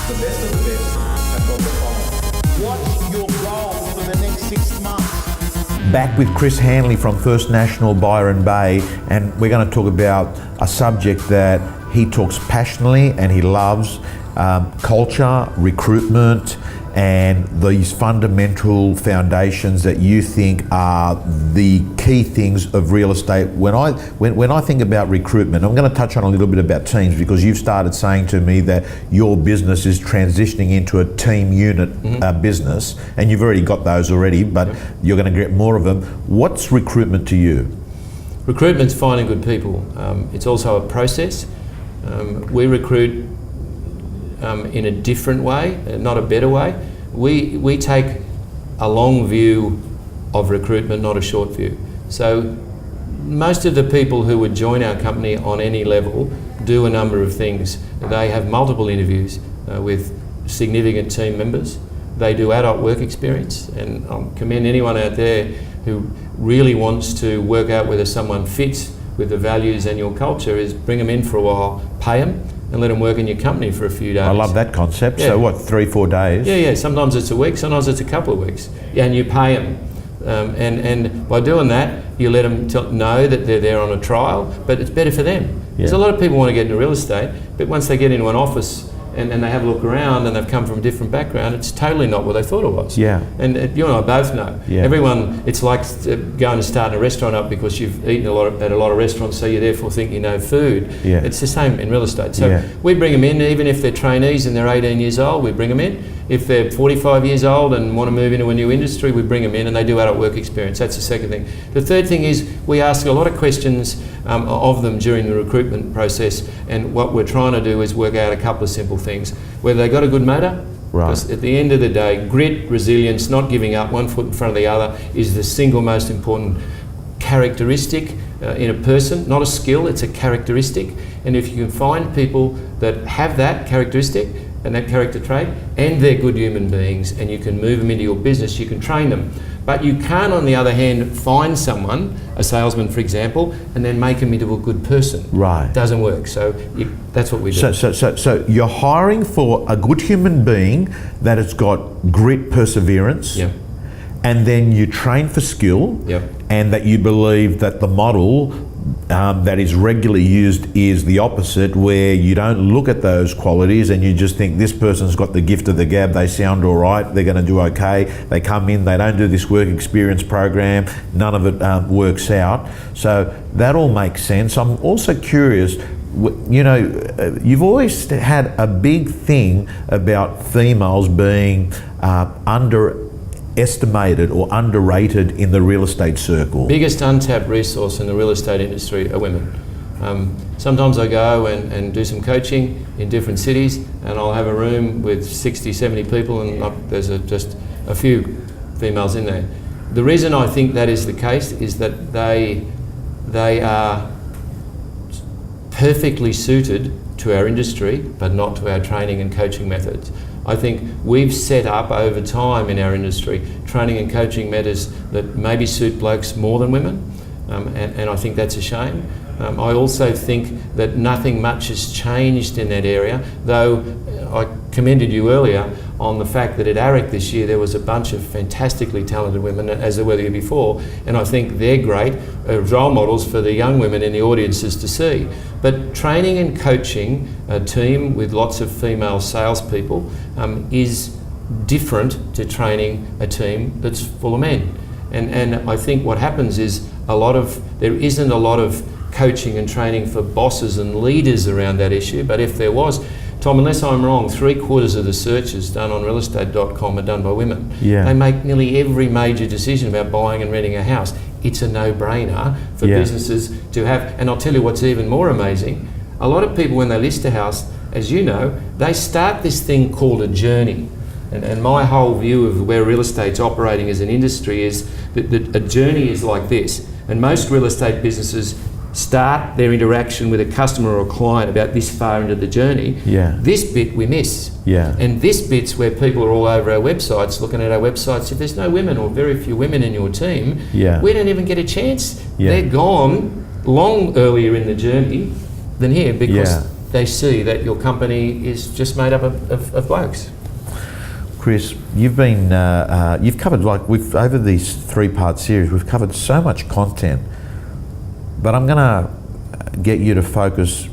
The best of the best have got the following. What's your goal for the next 6 months? Back with Chris Hanley from First National Byron Bay, and we're going to talk about a subject that he talks passionately and he loves, culture, recruitment, and these fundamental foundations that you think are the key things of real estate. When I think about recruitment, I'm going to touch on a little bit about teams, because you've started saying to me that your business is transitioning into a team unit business, and you've already got those already, but you're going to get more of them. What's recruitment to you? Recruitment's finding good people. It's also a process. We recruit in a different way, not a better way. We take a long view of recruitment, not a short view. So most of the people who would join our company on any level do a number of things. They have multiple interviews with significant team members. They do adult work experience, and I commend anyone out there who really wants to work out whether someone fits with the values and your culture, is bring them in for a while, pay them, and let them work in your company for a few days. I love that concept. Yeah. So what, 3-4 days? Yeah. Sometimes it's a week, sometimes it's a couple of weeks. Yeah, and you pay them. And by doing that, you let them know that they're there on a trial, but it's better for them. Because a lot of people want to get into real estate, but once they get into an office and they have a look around and they've come from a different background, it's totally not what they thought it was. Yeah. And you and I both know. Yeah. Everyone, it's like going and starting a restaurant up because you've eaten at a lot of restaurants, so you therefore think you know food. Yeah. It's the same in real estate. So we bring them in, even if they're trainees and they're 18 years old, we bring them in. If they're 45 years old and want to move into a new industry, we bring them in and they do adult work experience. That's the second thing. The third thing is we ask a lot of questions of them during the recruitment process, and what we're trying to do is work out a couple of simple things. Whether they got a good motor, because at the end of the day, grit, resilience, not giving up, one foot in front of the other, is the single most important characteristic in a person, not a skill, it's a characteristic. And if you can find people that have that characteristic and that character trait, and they're good human beings, and you can move them into your business, you can train them. But you can't, on the other hand, find someone, a salesman for example, and then make them into a good person. Right. It doesn't work. So that's what we do. So you're hiring for a good human being that has got grit, perseverance, and then you train for skill, and that you believe that the model that is regularly used is the opposite, where you don't look at those qualities and you just think this person's got the gift of the gab, they sound all right, they're going to do okay, they come in, they don't do this work experience program, none of it works out. So that all makes sense. I'm also curious, you know, you've always had a big thing about females being underestimated or underrated in the real estate circle. Biggest untapped resource in the real estate industry are women. Sometimes I go and do some coaching in different cities, and I'll have a room with 60, 70 people, and there's just a few females in there. The reason I think that is the case is that they are perfectly suited to our industry, but not to our training and coaching methods. I think we've set up over time in our industry training and coaching methods that maybe suit blokes more than women, and I think that's a shame. I also think that nothing much has changed in that area, though I commended you earlier on the fact that at ARIC this year there was a bunch of fantastically talented women, as there were the year before, and I think they're great role models for the young women in the audiences to see. But training and coaching a team with lots of female salespeople is different to training a team that's full of men. And I think what happens is there isn't a lot of coaching and training for bosses and leaders around that issue, but if there was, Tom, unless I'm wrong, 3/4 of the searches done on realestate.com are done by women. Yeah. They make nearly every major decision about buying and renting a house. It's a no-brainer for businesses to have. And I'll tell you what's even more amazing. A lot of people, when they list a house, as you know, they start this thing called a journey. And my whole view of where real estate's operating as an industry is that a journey is like this. And most real estate businesses start their interaction with a customer or a client about this far into the journey. Yeah. This bit we miss. Yeah. And this bit's where people are all over our websites, looking at our websites. If there's no women or very few women in your team, we don't even get a chance. Yeah. They're gone long earlier in the journey than here because they see that your company is just made up of blokes. Chris, you've covered, over these 3-part series, we've covered so much content, but I'm going to get you to focus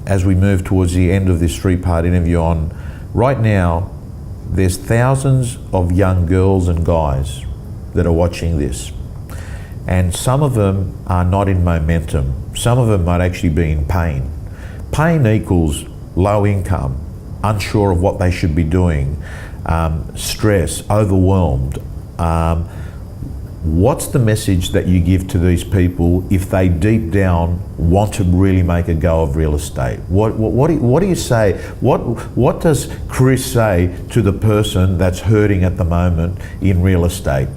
as we move towards the end of this 3-part interview on, right now, there's thousands of young girls and guys that are watching this. And some of them are not in momentum. Some of them might actually be in pain. Pain equals low income, unsure of what they should be doing, stress, overwhelmed. What's the message that you give to these people if they deep down want to really make a go of real estate? What do you say? What does Chris say to the person that's hurting at the moment in real estate?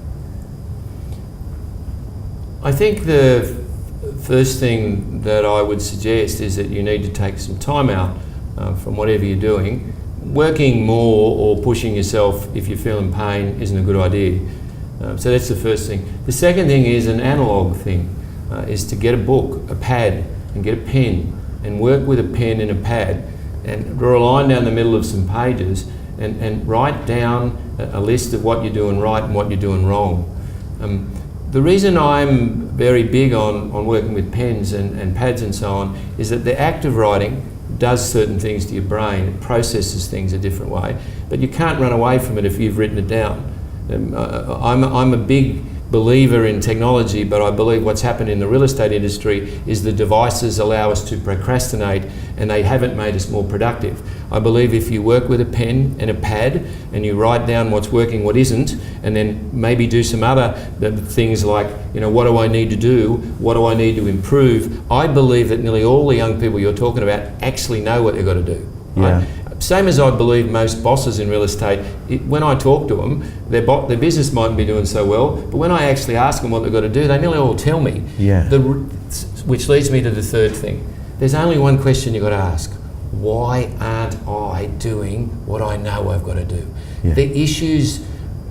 I think the first thing that I would suggest is that you need to take some time out from whatever you're doing. Working more or pushing yourself if you feel in pain isn't a good idea. So that's the first thing. The second thing is an analogue thing, is to get a book, a pad, and get a pen, and work with a pen and a pad, and draw a line down the middle of some pages, and write down a list of what you're doing right and what you're doing wrong. The reason I'm very big on working with pens and pads and so on is that the act of writing does certain things to your brain. It processes things a different way, but you can't run away from it if you've written it down. I'm a big believer in technology, but I believe what's happened in the real estate industry is the devices allow us to procrastinate, and they haven't made us more productive. I believe if you work with a pen and a pad and you write down what's working, what isn't, and then maybe do some other things like, what do I need to do? What do I need to improve? I believe that nearly all the young people you're talking about actually know what they've got to do. Right? Yeah. Same as I believe most bosses in real estate, when I talk to them, their business mightn't be doing so well, but when I actually ask them what they've got to do, they nearly all tell me. Yeah. Which leads me to the third thing. There's only one question you've got to ask. Why aren't I doing what I know I've got to do? Yeah. The issues,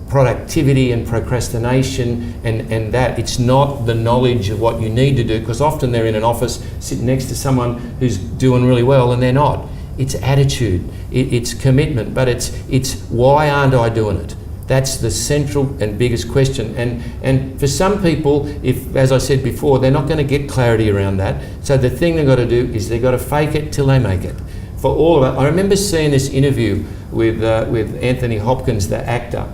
productivity and procrastination and that, it's not the knowledge of what you need to do, because often they're in an office sitting next to someone who's doing really well and they're not. It's attitude, it's commitment, but it's why aren't I doing it? That's the central and biggest question. And for some people, if, as I said before, they're not going to get clarity around that. So the thing they've got to do is they've got to fake it till they make it. For all of it, I remember seeing this interview with Anthony Hopkins, the actor,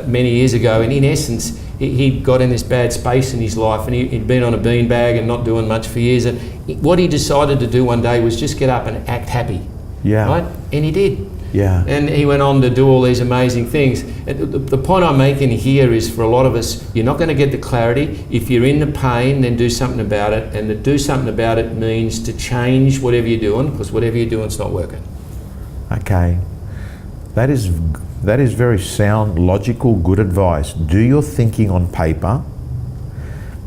many years ago, and in essence, he got in this bad space in his life, and he'd been on a beanbag and not doing much for years. And what he decided to do one day was just get up and act happy. Yeah. Right? And he did. Yeah. And he went on to do all these amazing things. The point I'm making here is, for a lot of us, you're not going to get the clarity. If you're in the pain, then do something about it. And to do something about it means to change whatever you're doing, because whatever you're doing is not working. Okay. That is very sound, logical, good advice. Do your thinking on paper,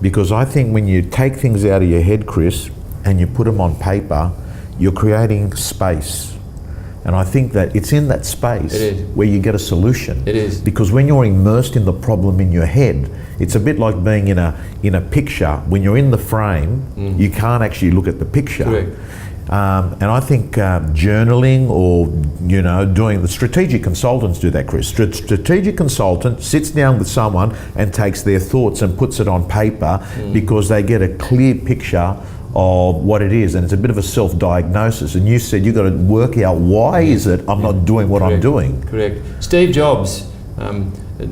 because I think when you take things out of your head, Chris, and you put them on paper, you're creating space. And I think that it's in that space where you get a solution. It is. Because when you're immersed in the problem in your head, it's a bit like being in a picture. When you're in the frame, you can't actually look at the picture. Correct. And I think journaling, or doing, the strategic consultants do that, Chris. Strategic consultant sits down with someone and takes their thoughts and puts it on paper, because they get a clear picture of what it is, and it's a bit of a self-diagnosis. And you said you've got to work out, why is it I'm not doing what I'm doing? Correct. Steve Jobs,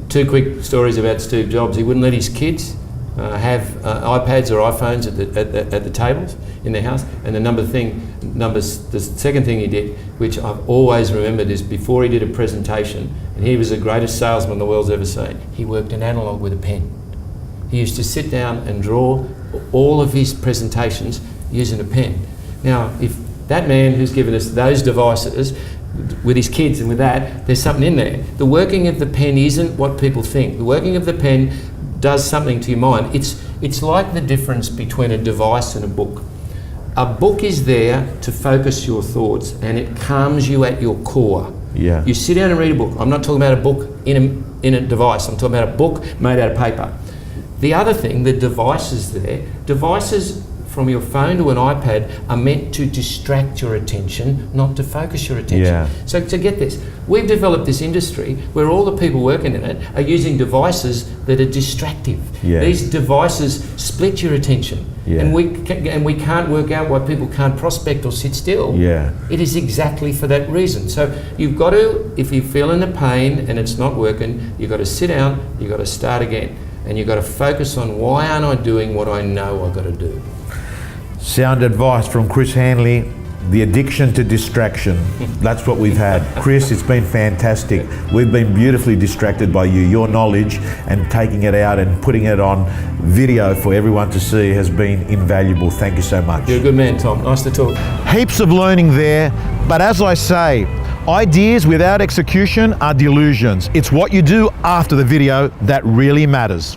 two quick stories about Steve Jobs. He wouldn't let his kids have iPads or iPhones at the tables in their house. And the second thing he did, which I've always remembered, is before he did a presentation, and he was the greatest salesman the world's ever seen, he worked in analog with a pen. He used to sit down and draw all of his presentations using a pen. Now, if that man who's given us those devices, with his kids and with that, there's something in there. The working of the pen isn't what people think. The working of the pen does something to your mind. It's like the difference between a device and a book. A book is there to focus your thoughts, and it calms you at your core. Yeah. You sit down and read a book. I'm not talking about a book in a device. I'm talking about a book made out of paper. The other thing, the devices there, devices from your phone to an iPad are meant to distract your attention, not to focus your attention. Yeah. So to get this, we've developed this industry where all the people working in it are using devices that are distractive. Yeah. These devices split your attention. Yeah. And we can't work out why people can't prospect or sit still. Yeah. It is exactly for that reason. So you've got to, if you're feeling the pain and it's not working, you've got to sit down, you've got to start again. And you've got to focus on why aren't I doing what I know I've got to do. Sound advice from Chris Hanley, the addiction to distraction. That's what we've had. Chris, it's been fantastic. We've been beautifully distracted by you. Your knowledge and taking it out and putting it on video for everyone to see has been invaluable. Thank you so much. You're a good man, Tom. Nice to talk. Heaps of learning there, but as I say, ideas without execution are delusions. It's what you do after the video that really matters.